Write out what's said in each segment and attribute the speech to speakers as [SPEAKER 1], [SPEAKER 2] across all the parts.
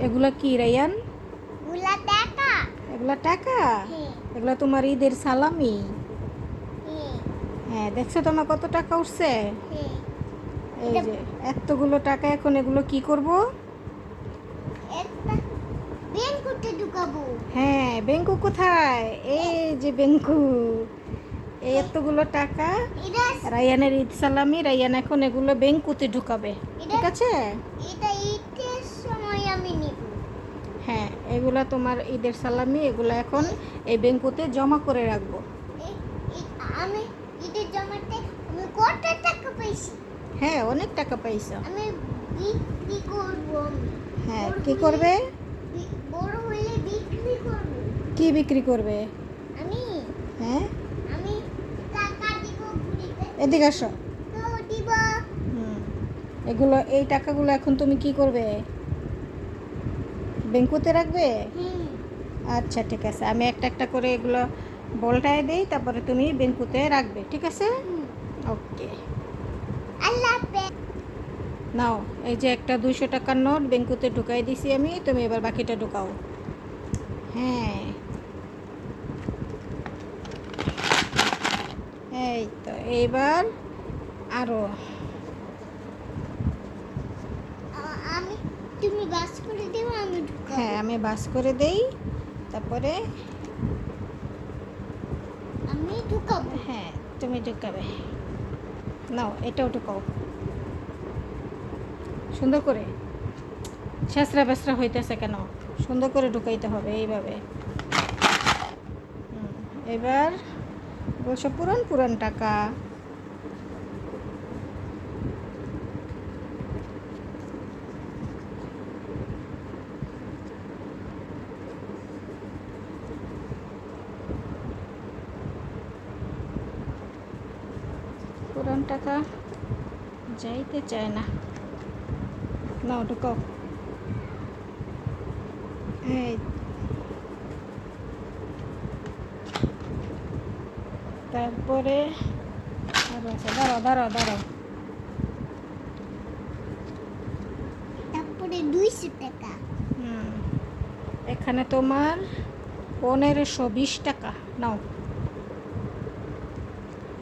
[SPEAKER 1] এগুলা কি রায়ান?
[SPEAKER 2] গুলা টাকা।
[SPEAKER 1] এগুলা টাকা?
[SPEAKER 2] হ্যাঁ।
[SPEAKER 1] এগুলা তোমার ঈদের সালামি?
[SPEAKER 2] হ্যাঁ।
[SPEAKER 1] হ্যাঁ, দেখছো তোমার কত টাকা উঠছে?
[SPEAKER 2] হ্যাঁ।
[SPEAKER 1] এই যে এতগুলো টাকা, এখন এগুলো কি করব?
[SPEAKER 2] একটা ব্যাংক করতে ঢুকাবো।
[SPEAKER 1] হ্যাঁ, বেঙ্কু কোথায়? এই যে বেঙ্কু। এই এতগুলো টাকা
[SPEAKER 2] এটা
[SPEAKER 1] রায়ানের ঈদ সালামি, রায়ান এখন এগুলো বেঙ্কুতে ঢুকাবে, ঠিক আছে?
[SPEAKER 2] এটা ঈদের সময় আমি নিব।
[SPEAKER 1] হ্যাঁ, এগুলা তোমার ঈদের সালামি, এগুলো এখন এই বেঙ্কুতে জমা করে রাখবো।
[SPEAKER 2] আমি ঈদের জমাতে আমি কত টাকা পাইছি?
[SPEAKER 1] হ্যাঁ, অনেক টাকা পাইছো।
[SPEAKER 2] আমি বিক্রি করব।
[SPEAKER 1] হ্যাঁ, কি করবে?
[SPEAKER 2] বড় হলে বিক্রি করব।
[SPEAKER 1] কি বিক্রি করবে?
[SPEAKER 2] আমি
[SPEAKER 1] হ্যাঁ,
[SPEAKER 2] আমি টাকা দিব ঘুরিতে।
[SPEAKER 1] এদিকে আসো।
[SPEAKER 2] তো দিব।
[SPEAKER 1] হুম, এগুলো, এই টাকাগুলো এখন তুমি কি করবে? বেঙ্কুতে রাখবে?
[SPEAKER 2] হুম।
[SPEAKER 1] আচ্ছা, ঠিক আছে, আমি একটা একটা করে এগুলো বলটায় দেই, তারপরে তুমি বেঙ্কুতে রাখবে, ঠিক আছে? ওকে,
[SPEAKER 2] আল্লাহ হাফেজ।
[SPEAKER 1] নাও, এই যে একটা 200 টাকার নোট বেঙ্কুতে ঢুকাই দিছি আমি, তুমি এবার বাকিটা ঢুকাও। হ্যাঁ, এই তো, এইবার আরও।
[SPEAKER 2] আমি তুমি বাস করে দেব, আমি ঢুকাবো।
[SPEAKER 1] হ্যাঁ, আমি বাস করে দেই, তারপরে
[SPEAKER 2] আমি ঢুকাবো।
[SPEAKER 1] হ্যাঁ, তুমি ঢুকাবে। নাও, এটাও ঢুকাও সুন্দর করে। ছেঁচড়া বেচড়া হইতেছে কেন? সুন্দর করে ঢুকাইতে হবে এইভাবে। এবার বলছো পুরান পুরান টাকা। পুরান টাকা যাইতে চায় না। নাও, ঢুকাও। এই, তারপরে আরো আছে, দাঁড়াও দাঁড়াও দাঁড়াও।
[SPEAKER 2] তারপরে 200 টাকা।
[SPEAKER 1] এখানে তোমার 1520 টাকা। নাও,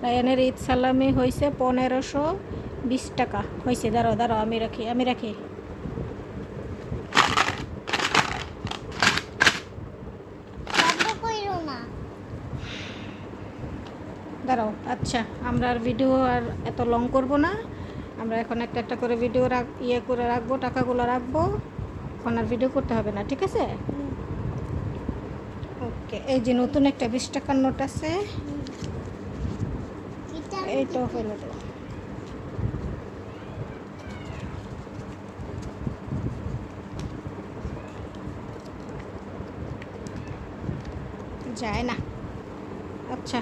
[SPEAKER 1] রায়ানের ঈদ সালামি হয়েছে 1520 টাকা হয়েছে। দাঁড়াও দাঁড়াও, আমি রাখি, আমি রাখি।
[SPEAKER 2] শব্দ কইরো না।
[SPEAKER 1] দাঁড়াও, আচ্ছা, আমরা আর ভিডিও আর এত লং করব না। আমরা এখন একটা একটা করে ভিডিও ইয়ে করে রাখবো, টাকাগুলো রাখবো। এখন আর ভিডিও করতে হবে না, ঠিক আছে? ওকে, এই যে নতুন একটা 20 টাকার নোট আছে, এইটাও ফেলে দেবো। যায় না। আচ্ছা।